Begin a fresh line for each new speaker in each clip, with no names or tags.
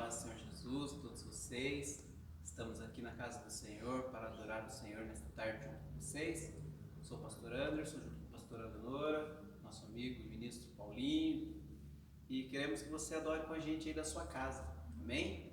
paz do Senhor Jesus, todos vocês. Estamos aqui na casa do Senhor para adorar o Senhor nesta tarde junto com vocês. Sou o pastor Anderson, junto com a pastora Leonora, nosso amigo e ministro Paulinho. E queremos que você adore com a gente aí da sua casa. Amém?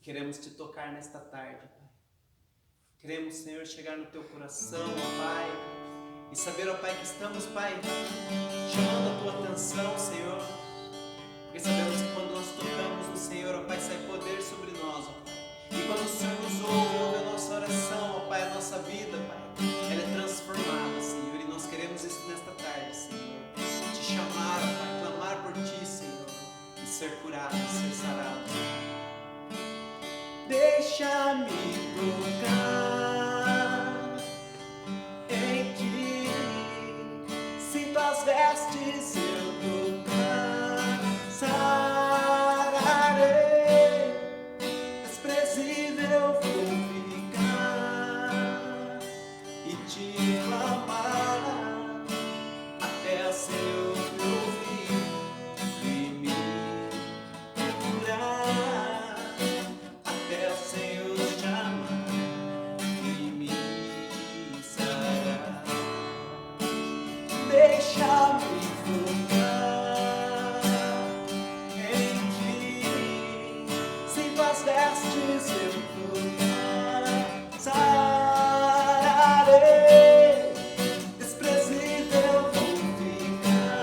Queremos te tocar nesta tarde, Pai. Queremos, Senhor, chegar no teu coração, ó Pai, e saber, ó Pai, que estamos, Pai, chamando a tua atenção, Senhor, porque sabemos que quando nós tocamos no Senhor, ó Pai, sai poder sobre nós, ó Pai. E quando o Senhor nos ouve a nossa oração, ó Pai, a nossa vida, Pai, ela é transformada, Senhor, e nós queremos isso nesta tarde, Senhor, te chamar, ó Pai, clamar por ti, Senhor, e ser curado, e ser sarado. Deixa-me tocar em ti, sinto as vestes eu tocar, sararei, desprezível vou ficar e te clamar até seu ouvir e me curar. Senhor, te amar e me sarar. Deixa-me tocar em ti, sinto as vestes eu tocar, sararei, desprezível vou ficar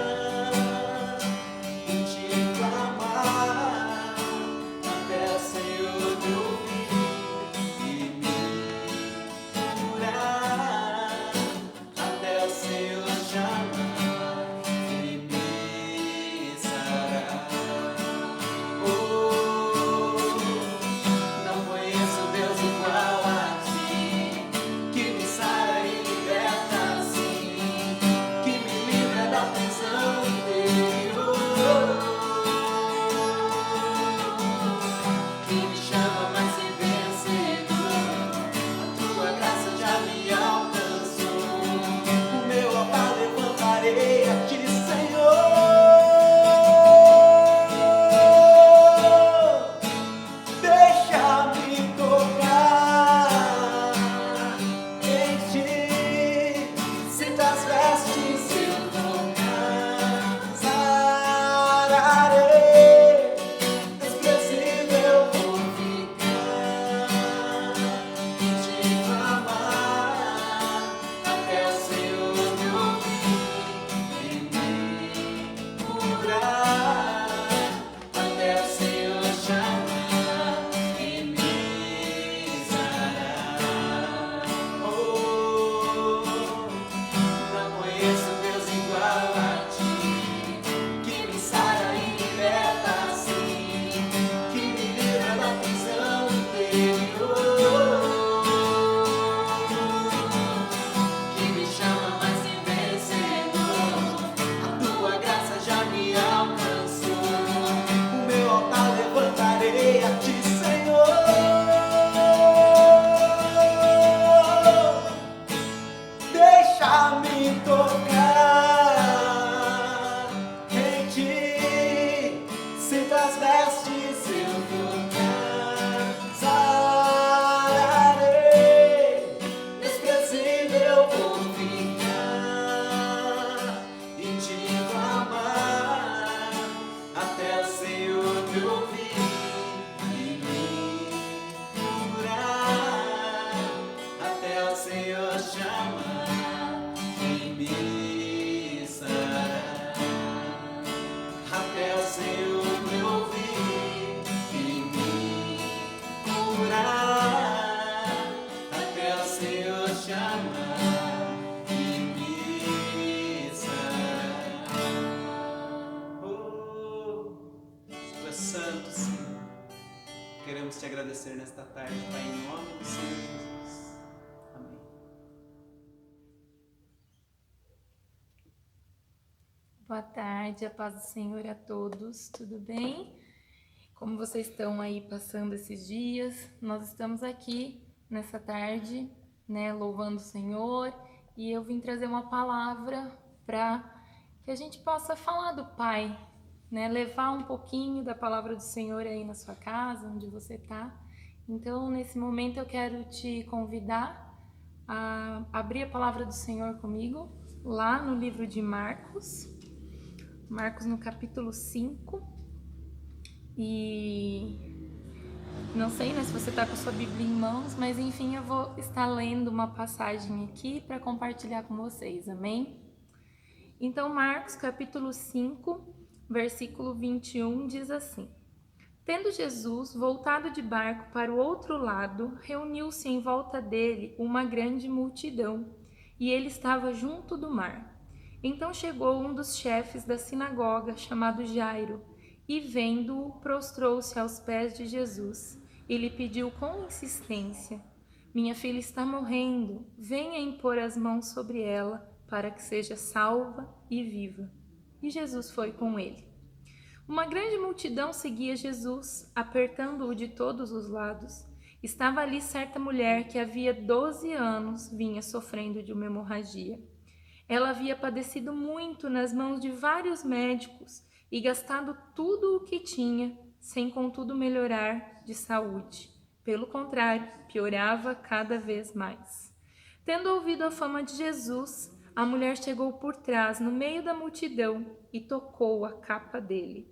Santo, Senhor. Queremos te agradecer nesta tarde, Pai, em nome do Senhor Jesus. Amém.
Boa tarde, a paz do Senhor a todos, tudo bem? Como vocês estão aí passando esses dias? Nós estamos aqui nessa tarde, louvando o Senhor, e eu vim trazer uma palavra para que a gente possa falar do Pai, levar um pouquinho da palavra do Senhor aí na sua casa, onde você está. Então, nesse momento eu quero te convidar a abrir a palavra do Senhor comigo, lá no livro de Marcos no capítulo 5, e não sei se você está com sua Bíblia em mãos, mas enfim, eu vou estar lendo uma passagem aqui para compartilhar com vocês, amém? Então, Marcos capítulo 5, versículo 21 diz assim: Tendo Jesus voltado de barco para o outro lado, reuniu-se em volta dele uma grande multidão, e ele estava junto do mar. Então chegou um dos chefes da sinagoga, chamado Jairo, e vendo-o, prostrou-se aos pés de Jesus e lhe pediu com insistência: Minha filha está morrendo, venha impor as mãos sobre ela, para que seja salva e viva. E Jesus foi com ele. Uma grande multidão seguia Jesus, apertando-o de todos os lados. Estava ali certa mulher que havia 12 anos vinha sofrendo de uma hemorragia. Ela havia padecido muito nas mãos de vários médicos e gastado tudo o que tinha, sem contudo melhorar de saúde. Pelo contrário, piorava cada vez mais. Tendo ouvido a fama de Jesus, a mulher chegou por trás, no meio da multidão, e tocou a capa dele,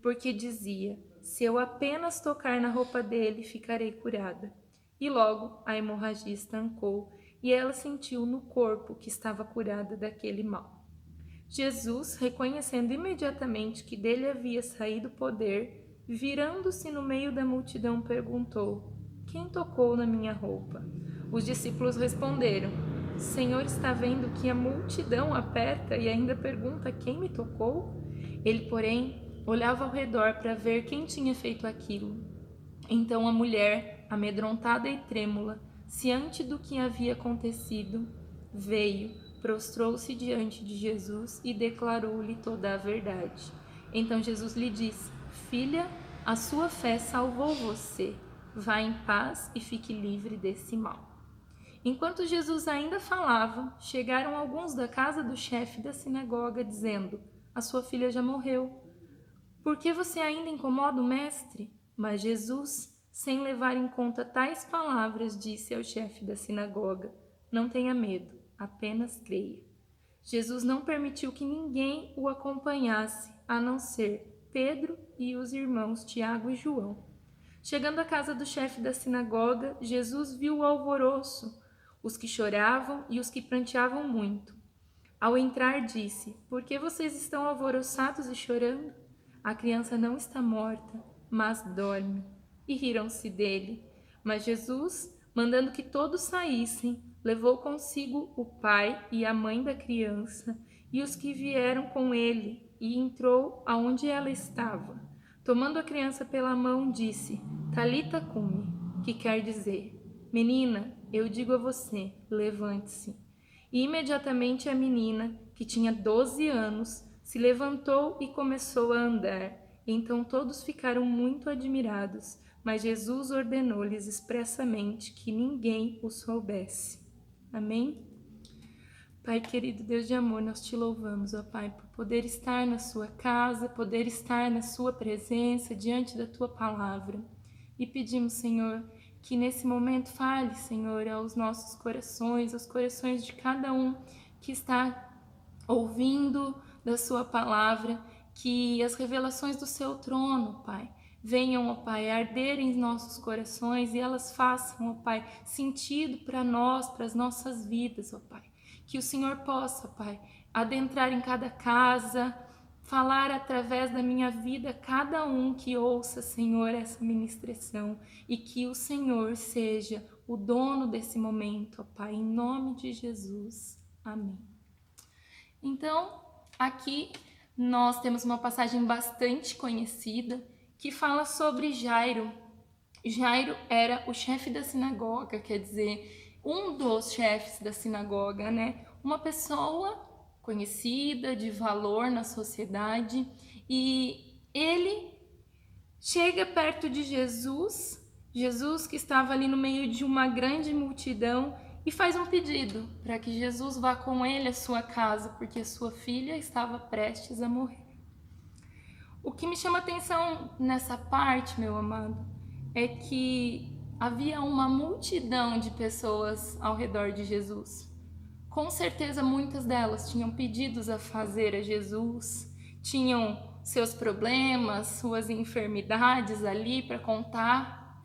porque dizia: se eu apenas tocar na roupa dele, ficarei curada. E logo a hemorragia estancou, e ela sentiu no corpo que estava curada daquele mal. Jesus, reconhecendo imediatamente que dele havia saído poder, virando-se no meio da multidão, perguntou: Quem tocou na minha roupa? Os discípulos responderam: Senhor, está vendo que a multidão aperta e ainda pergunta quem me tocou? Ele, porém, olhava ao redor para ver quem tinha feito aquilo. Então a mulher, amedrontada e trêmula, ciante do que havia acontecido, veio, prostrou-se diante de Jesus e declarou-lhe toda a verdade. Então Jesus lhe disse: Filha, a sua fé salvou você. Vá em paz e fique livre desse mal. Enquanto Jesus ainda falava, chegaram alguns da casa do chefe da sinagoga, dizendo: A sua filha já morreu. Por que você ainda incomoda o mestre? Mas Jesus, sem levar em conta tais palavras, disse ao chefe da sinagoga: Não tenha medo, apenas creia. Jesus não permitiu que ninguém o acompanhasse, a não ser Pedro e os irmãos Tiago e João. Chegando à casa do chefe da sinagoga, Jesus viu o alvoroço, os que choravam e os que pranteavam muito. Ao entrar, disse: Por que vocês estão alvoroçados e chorando? A criança não está morta, mas dorme. E riram-se dele. Mas Jesus, mandando que todos saíssem, levou consigo o pai e a mãe da criança e os que vieram com ele, e entrou aonde ela estava. Tomando a criança pela mão, disse: Talita cumi, que quer dizer: Menina, eu digo a você, levante-se. E imediatamente a menina, que tinha 12 anos, se levantou e começou a andar. Então todos ficaram muito admirados, mas Jesus ordenou-lhes expressamente que ninguém o soubesse. Amém? Pai querido, Deus de amor, nós te louvamos, ó Pai, por poder estar na sua casa, poder estar na sua presença, diante da tua palavra. E pedimos, Senhor, que nesse momento fale, Senhor, aos nossos corações, aos corações de cada um que está ouvindo da sua palavra, que as revelações do seu trono, Pai, venham, ó Pai, arder em nossos corações e elas façam, ó Pai, sentido para nós, para as nossas vidas, ó Pai. Que o Senhor possa, Pai, adentrar em cada casa, falar através da minha vida cada um que ouça, Senhor, essa ministração, e que o Senhor seja o dono desse momento, ó Pai, em nome de Jesus. Amém. Então, aqui nós temos uma passagem bastante conhecida, que fala sobre Jairo. Jairo era o chefe da sinagoga, quer dizer, um dos chefes da sinagoga, né? Uma pessoa conhecida, de valor na sociedade, e ele chega perto de Jesus, Jesus que estava ali no meio de uma grande multidão, e faz um pedido para que Jesus vá com ele à sua casa, porque a sua filha estava prestes a morrer. O que me chama atenção nessa parte, meu amado, é que havia uma multidão de pessoas ao redor de Jesus. Com certeza muitas delas tinham pedidos a fazer a Jesus, tinham seus problemas, suas enfermidades ali para contar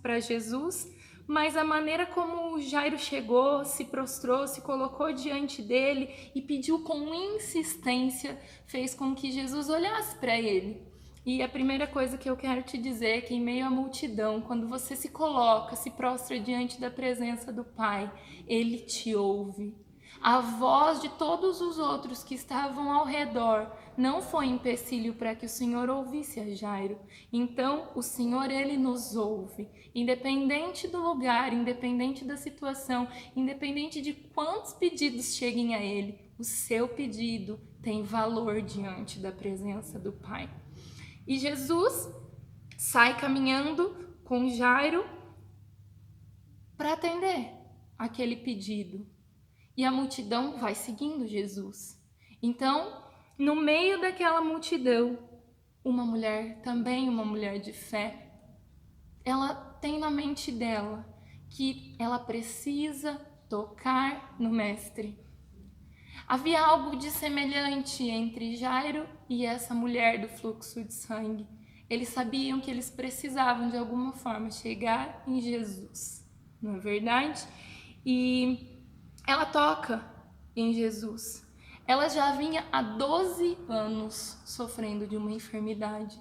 para Jesus, mas a maneira como Jairo chegou, se prostrou, se colocou diante dele e pediu com insistência, fez com que Jesus olhasse para ele. E a primeira coisa que eu quero te dizer é que em meio à multidão, quando você se coloca, se prostra diante da presença do Pai, Ele te ouve. A voz de todos os outros que estavam ao redor não foi empecilho para que o Senhor ouvisse a Jairo. Então, o Senhor, Ele nos ouve. Independente do lugar, independente da situação, independente de quantos pedidos cheguem a Ele, o seu pedido tem valor diante da presença do Pai. E Jesus sai caminhando com Jairo para atender aquele pedido. E a multidão vai seguindo Jesus. Então, no meio daquela multidão, uma mulher, também uma mulher de fé, ela tem na mente dela que ela precisa tocar no Mestre. Havia algo de semelhante entre Jairo e essa mulher do fluxo de sangue. Eles sabiam que eles precisavam de alguma forma chegar em Jesus, não é verdade? E ela toca em Jesus. Ela já vinha há 12 anos sofrendo de uma enfermidade.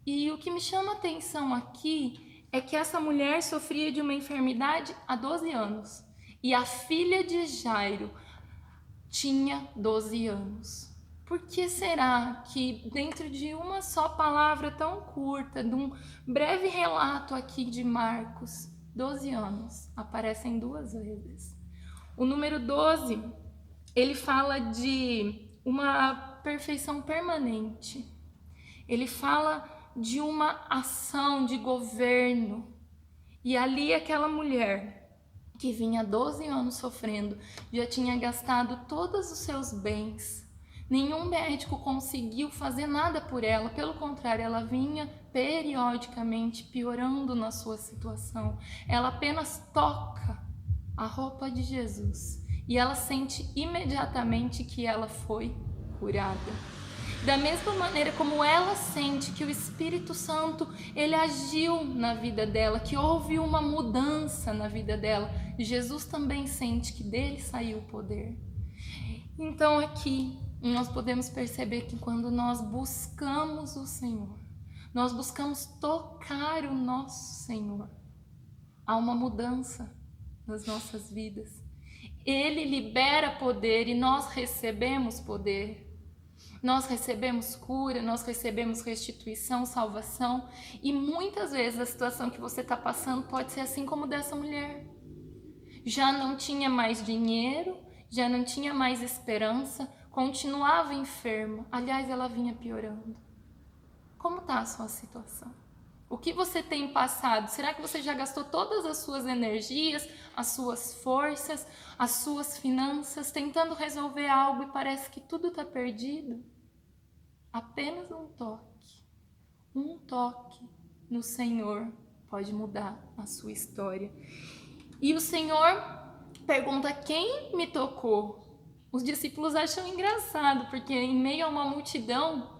E o que me chama a atenção aqui é que essa mulher sofria de uma enfermidade há 12 anos. E a filha de Jairo tinha 12 anos. Por que será que dentro de uma só palavra tão curta, de um breve relato aqui de Marcos, 12 anos aparecem 2 vezes? O número 12, ele fala de uma perfeição permanente. Ele fala de uma ação de governo. E ali aquela mulher que vinha 12 anos sofrendo, já tinha gastado todos os seus bens. Nenhum médico conseguiu fazer nada por ela, pelo contrário, ela vinha periodicamente piorando na sua situação. Ela apenas toca a roupa de Jesus e ela sente imediatamente que ela foi curada. Da mesma maneira como ela sente que o Espírito Santo, ele agiu na vida dela, que houve uma mudança na vida dela, Jesus também sente que dele saiu o poder. Então aqui nós podemos perceber que quando nós buscamos o Senhor, nós buscamos tocar o nosso Senhor, há uma mudança nas nossas vidas. Ele libera poder e nós recebemos poder. Nós recebemos cura, nós recebemos restituição, salvação. E muitas vezes a situação que você está passando pode ser assim como dessa mulher. Já não tinha mais dinheiro, já não tinha mais esperança, continuava enferma. Aliás, ela vinha piorando. Como está a sua situação? O que você tem passado? Será que você já gastou todas as suas energias, as suas forças, as suas finanças, tentando resolver algo e parece que tudo está perdido? Apenas um toque no Senhor pode mudar a sua história. E o Senhor pergunta: quem me tocou? Os discípulos acham engraçado, porque em meio a uma multidão,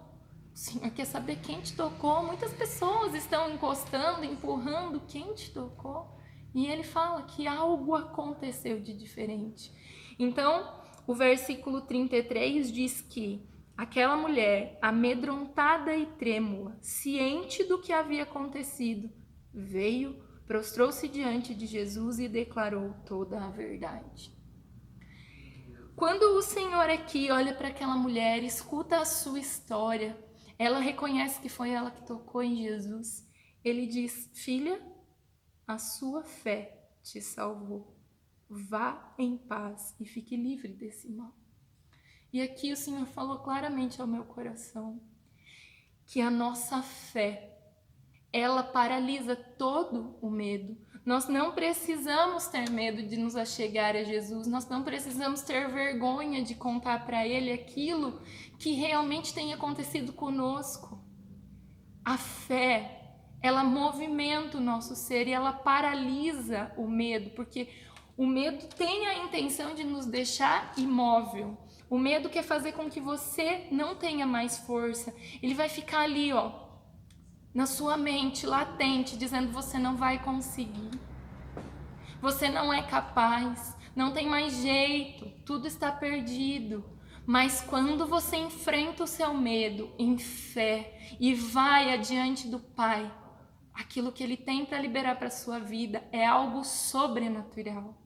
o Senhor quer saber quem te tocou. Muitas pessoas estão encostando, empurrando. Quem te tocou? E ele fala que algo aconteceu de diferente. Então, o versículo 33 diz que aquela mulher, amedrontada e trêmula, ciente do que havia acontecido, veio, prostrou-se diante de Jesus e declarou toda a verdade. Quando o Senhor aqui olha para aquela mulher, escuta a sua história, Ela reconhece que foi ela que tocou em Jesus. Ele diz: filha, a sua fé te salvou. Vá em paz e fique livre desse mal. E aqui o Senhor falou claramente ao meu coração que a nossa fé, ela paralisa todo o medo. Nós não precisamos ter medo de nos achegar a Jesus, nós não precisamos ter vergonha de contar para Ele aquilo que realmente tem acontecido conosco. A fé, ela movimenta o nosso ser e ela paralisa o medo, porque o medo tem a intenção de nos deixar imóvel. O medo quer fazer com que você não tenha mais força. Ele vai ficar ali, na sua mente, latente, dizendo: você não vai conseguir. Você não é capaz, não tem mais jeito, tudo está perdido. Mas quando você enfrenta o seu medo em fé e vai adiante do Pai, aquilo que Ele tem para liberar para a sua vida é algo sobrenatural.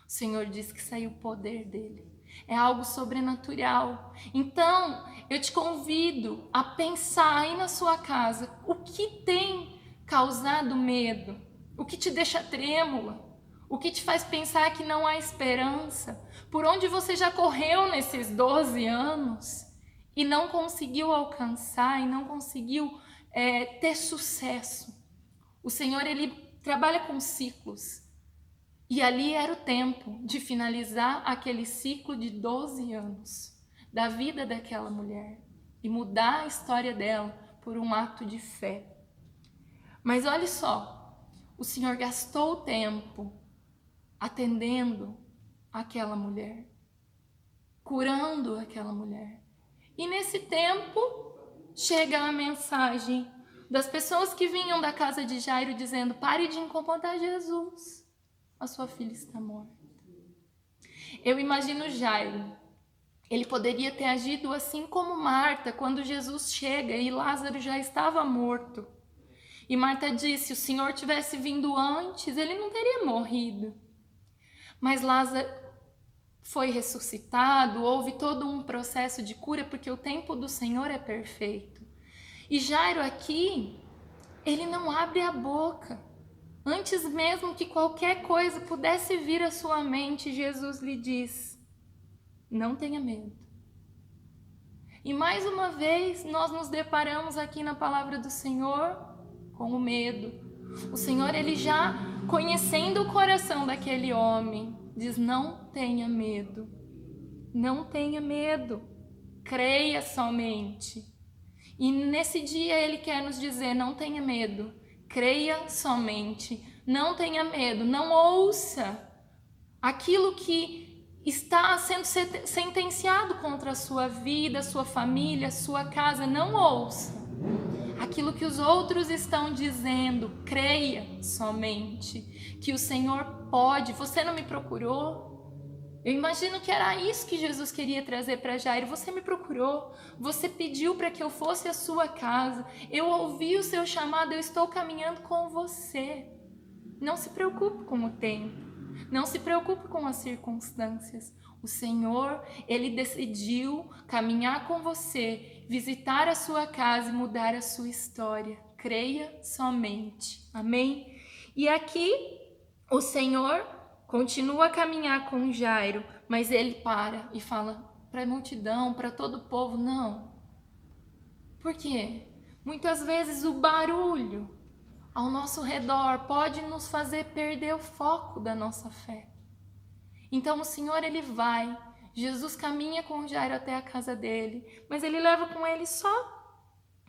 O Senhor diz que saiu o poder dele. É algo sobrenatural. Então, eu te convido a pensar aí na sua casa o que tem causado medo, o que te deixa trêmula, o que te faz pensar que não há esperança, por onde você já correu nesses 12 anos e não conseguiu alcançar e não conseguiu ter sucesso. O Senhor, Ele trabalha com ciclos. E ali era o tempo de finalizar aquele ciclo de 12 anos da vida daquela mulher e mudar a história dela por um ato de fé. Mas olha só, o Senhor gastou o tempo atendendo aquela mulher, curando aquela mulher. E nesse tempo chega a mensagem das pessoas que vinham da casa de Jairo dizendo: pare de incomodar Jesus. A sua filha está morta. Eu imagino Jairo. Ele poderia ter agido assim como Marta, quando Jesus chega e Lázaro já estava morto. E Marta disse: se o Senhor tivesse vindo antes, ele não teria morrido. Mas Lázaro foi ressuscitado, houve todo um processo de cura, porque o tempo do Senhor é perfeito. E Jairo aqui, ele não abre a boca. Antes mesmo que qualquer coisa pudesse vir à sua mente, Jesus lhe diz: não tenha medo. E mais uma vez nós nos deparamos aqui na palavra do Senhor com o medo. O Senhor, Ele já conhecendo o coração daquele homem, diz: não tenha medo. Não tenha medo. Creia somente. E nesse dia Ele quer nos dizer: não tenha medo. Creia somente, não tenha medo, não ouça aquilo que está sendo sentenciado contra a sua vida, sua família, sua casa. Não ouça aquilo que os outros estão dizendo. Creia somente que o Senhor pode. Você não me procurou? Eu imagino que era isso que Jesus queria trazer para Jairo. Você me procurou, você pediu para que eu fosse à sua casa, eu ouvi o seu chamado, eu estou caminhando com você. Não se preocupe com o tempo, não se preocupe com as circunstâncias. O Senhor, Ele decidiu caminhar com você, visitar a sua casa e mudar a sua história. Creia somente. Amém? E aqui o Senhor continua a caminhar com Jairo, mas ele para e fala para a multidão, para todo o povo: não. Por quê? Muitas vezes o barulho ao nosso redor pode nos fazer perder o foco da nossa fé. Então o Senhor, Ele vai. Jesus caminha com Jairo até a casa dele, mas ele leva com ele só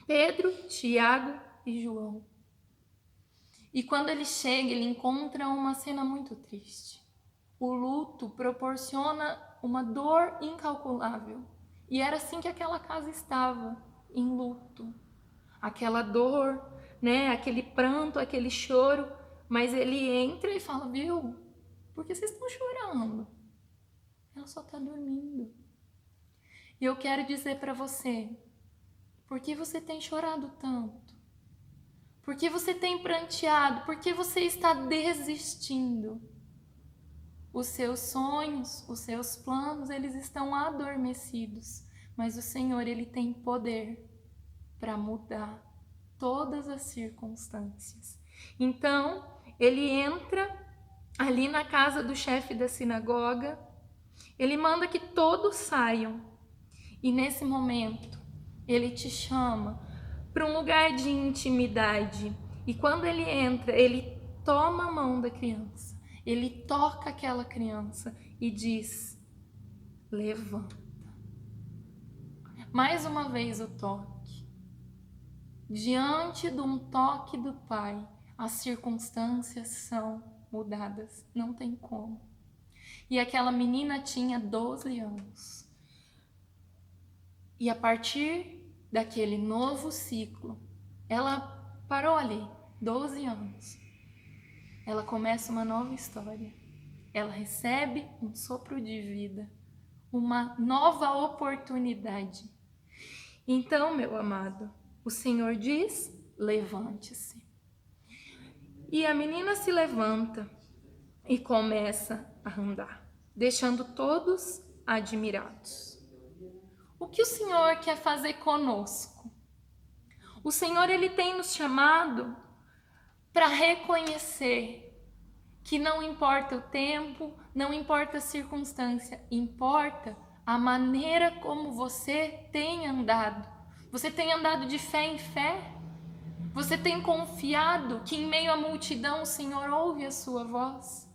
Pedro, Tiago e João. E quando ele chega, ele encontra uma cena muito triste. O luto proporciona uma dor incalculável. E era assim que aquela casa estava, em luto. Aquela dor, aquele pranto, aquele choro. Mas ele entra e fala: viu, por que vocês estão chorando? Ela só está dormindo. E eu quero dizer para você: por que você tem chorado tanto? Por que você tem pranteado? Por que você está desistindo? Os seus sonhos, os seus planos, eles estão adormecidos. Mas o Senhor, Ele tem poder para mudar todas as circunstâncias. Então, ele entra ali na casa do chefe da sinagoga, ele manda que todos saiam, e nesse momento, ele te chama para um lugar de intimidade. E quando ele entra, ele toma a mão da criança, ele toca aquela criança e diz: levanta. Mais uma vez o toque. Diante de um toque do Pai, as circunstâncias são mudadas, não tem como. E aquela menina tinha 12 anos. E a partir daquele novo ciclo, ela parou ali, 12 anos. Ela começa uma nova história. Ela recebe um sopro de vida, uma nova oportunidade. Então, meu amado, o Senhor diz: levante-se. E a menina se levanta e começa a andar, deixando todos admirados. O que o Senhor quer fazer conosco? O Senhor, ele tem nos chamado para reconhecer que não importa o tempo, não importa a circunstância, importa a maneira como você tem andado. Você tem andado de fé em fé? Você tem confiado que em meio à multidão o Senhor ouve a sua voz?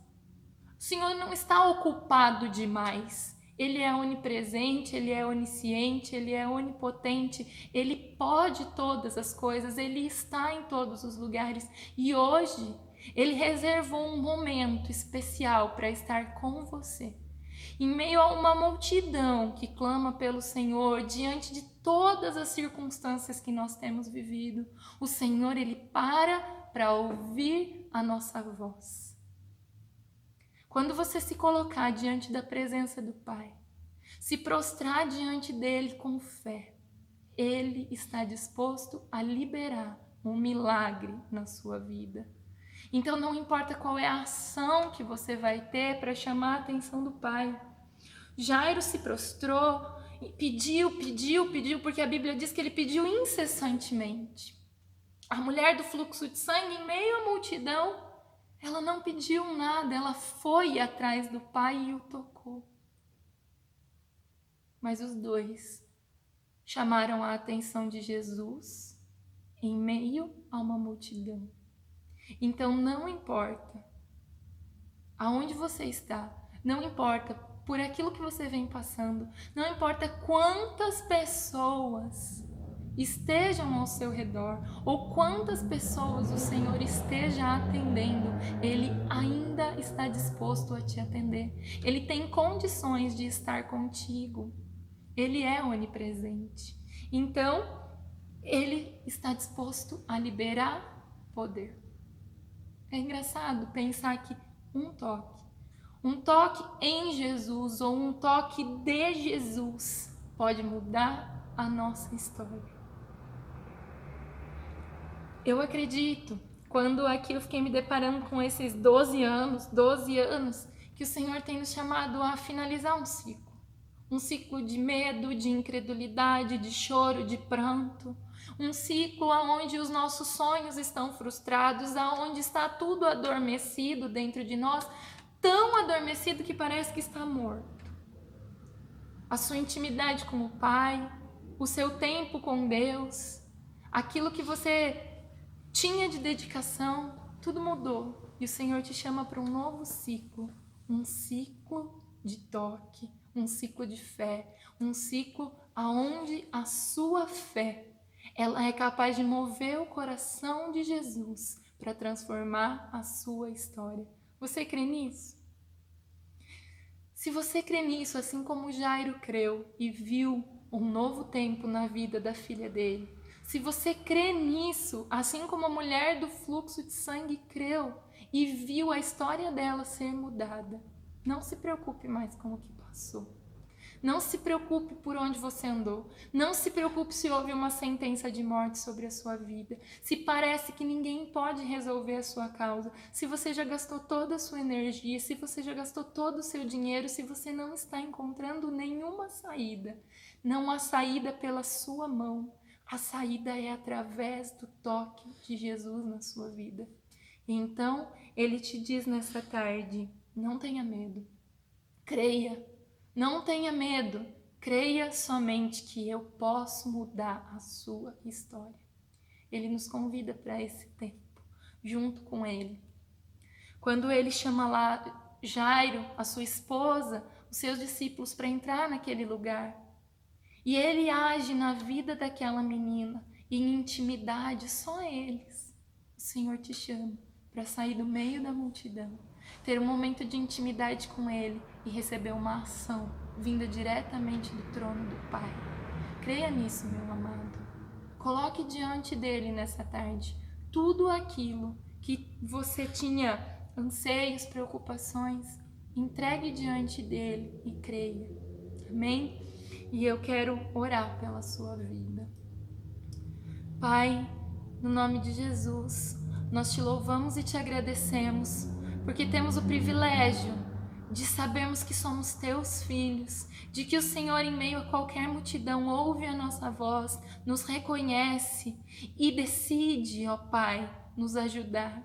O Senhor não está ocupado demais. Ele é onipresente, Ele é onisciente, Ele é onipotente. Ele pode todas as coisas, Ele está em todos os lugares. E hoje, Ele reservou um momento especial para estar com você. Em meio a uma multidão que clama pelo Senhor, diante de todas as circunstâncias que nós temos vivido, o Senhor, Ele para ouvir a nossa voz. Quando você se colocar diante da presença do Pai, se prostrar diante dele com fé, Ele está disposto a liberar um milagre na sua vida. Então não importa qual é a ação que você vai ter para chamar a atenção do Pai. Jairo se prostrou, pediu, porque a Bíblia diz que ele pediu incessantemente. A mulher do fluxo de sangue, em meio à multidão, ela não pediu nada, ela foi atrás do Pai e o tocou. Mas os dois chamaram a atenção de Jesus em meio a uma multidão. Então não importa aonde você está, não importa por aquilo que você vem passando, não importa quantas pessoas estejam ao seu redor ou quantas pessoas o Senhor esteja atendendo, Ele ainda está disposto a te atender. Ele tem condições de estar contigo. Ele é onipresente. Então, Ele está disposto a liberar poder. É engraçado pensar que um toque em Jesus ou um toque de Jesus pode mudar a nossa história. Eu acredito, quando aqui eu fiquei me deparando com esses 12 anos, que o Senhor tem nos chamado a finalizar um ciclo. Um ciclo de medo, de incredulidade, de choro, de pranto. Um ciclo onde os nossos sonhos estão frustrados, onde está tudo adormecido dentro de nós, tão adormecido que parece que está morto. A sua intimidade com o Pai, o seu tempo com Deus, aquilo que você tinha de dedicação, tudo mudou. E o Senhor te chama para um novo ciclo, um ciclo de toque, um ciclo de fé, um ciclo onde a sua fé, ela é capaz de mover o coração de Jesus para transformar a sua história. Você crê nisso? Se você crê nisso, assim como Jairo creu e viu um novo tempo na vida da filha dele, se você crê nisso, assim como a mulher do fluxo de sangue creu e viu a história dela ser mudada, não se preocupe mais com o que passou. Não se preocupe por onde você andou. Não se preocupe se houve uma sentença de morte sobre a sua vida. Se parece que ninguém pode resolver a sua causa. Se você já gastou toda a sua energia. Se você já gastou todo o seu dinheiro. Se você não está encontrando nenhuma saída. Não há saída pela sua mão. A saída é através do toque de Jesus na sua vida. E então, Ele te diz nessa tarde, não tenha medo, creia, não tenha medo, creia somente que eu posso mudar a sua história. Ele nos convida para esse tempo, junto com Ele. Quando Ele chama lá Jairo, a sua esposa, os seus discípulos para entrar naquele lugar, e Ele age na vida daquela menina, em intimidade, só eles. O Senhor te chama para sair do meio da multidão, ter um momento de intimidade com Ele e receber uma ação vinda diretamente do trono do Pai. Creia nisso, meu amado. Coloque diante dele nessa tarde tudo aquilo que você tinha anseios, preocupações. Entregue diante dele e creia. Amém? E eu quero orar pela sua vida. Pai, no nome de Jesus, nós te louvamos e te agradecemos, porque temos o privilégio de sabermos que somos teus filhos, de que o Senhor, em meio a qualquer multidão, ouve a nossa voz, nos reconhece e decide, ó Pai, nos ajudar.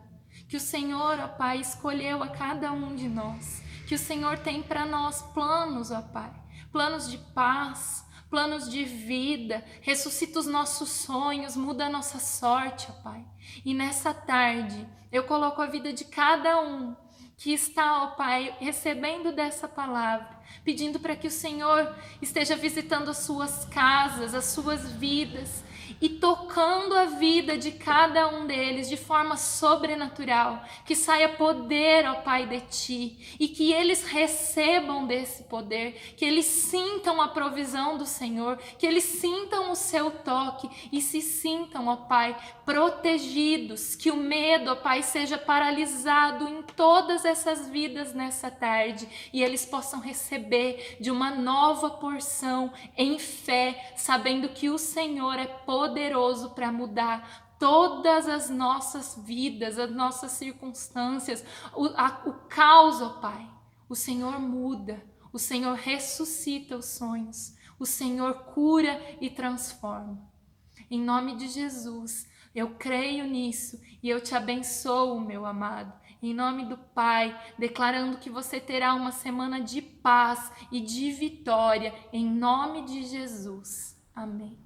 Que o Senhor, ó Pai, escolheu a cada um de nós, que o Senhor tem para nós planos, ó Pai, planos de paz, planos de vida, ressuscita os nossos sonhos, muda a nossa sorte, ó Pai. E nessa tarde, eu coloco a vida de cada um que está, ó Pai, recebendo dessa palavra, pedindo para que o Senhor esteja visitando as suas casas, as suas vidas, e tocando a vida de cada um deles de forma sobrenatural, que saia poder, ó Pai, de Ti, e que eles recebam desse poder, que eles sintam a provisão do Senhor, que eles sintam o seu toque e se sintam, ó Pai, protegidos, que o medo, ó Pai, seja paralisado em todas essas vidas nessa tarde, e eles possam receber de uma nova porção em fé, sabendo que o Senhor é poderoso para mudar todas as nossas vidas, as nossas circunstâncias, o caos, ó Pai. O Senhor muda, o Senhor ressuscita os sonhos, o Senhor cura e transforma. Em nome de Jesus, eu creio nisso e eu te abençoo, meu amado. Em nome do Pai, declarando que você terá uma semana de paz e de vitória, em nome de Jesus. Amém.